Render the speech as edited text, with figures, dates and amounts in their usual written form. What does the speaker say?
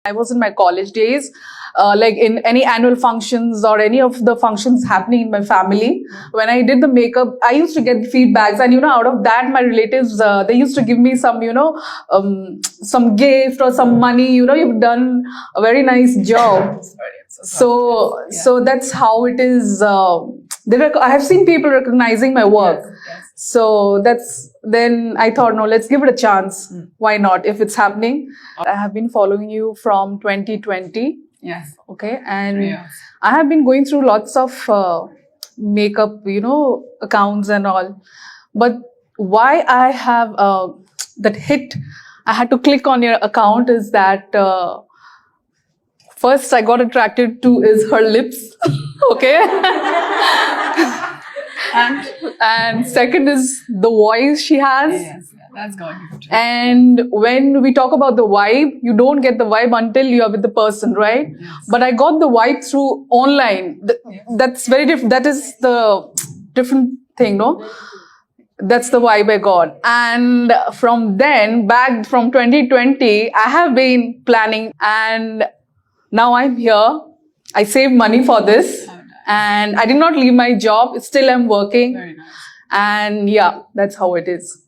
I was in my college days, like in any annual functions or any of the functions happening in my family. When I did the makeup, I used to get feedbacks, and out of that, my relatives they used to give me some, some gift or some money. You've done a very nice job. So that's how it is. I have seen people recognizing my work. Yes. So then I thought, no, let's give it a chance. Why not? If it's happening. I have been following you from 2020. Yes. Okay. And Yes. I have been going through lots of makeup, accounts and all. But why I have that hit, I had to click on your account is that first I got attracted to is her lips. Okay. And second is the voice she has. Yes. That's going to. And when we talk about the vibe, you don't get the vibe until you are with the person, right? Yes. But I got the vibe through online. That's very different. That is the different thing, no? That's the vibe I got. And from then, back from 2020, I have been planning, and now I'm here. I saved money for this. And I did not leave my job. Still I'm working. Very nice. And yeah, that's how it is.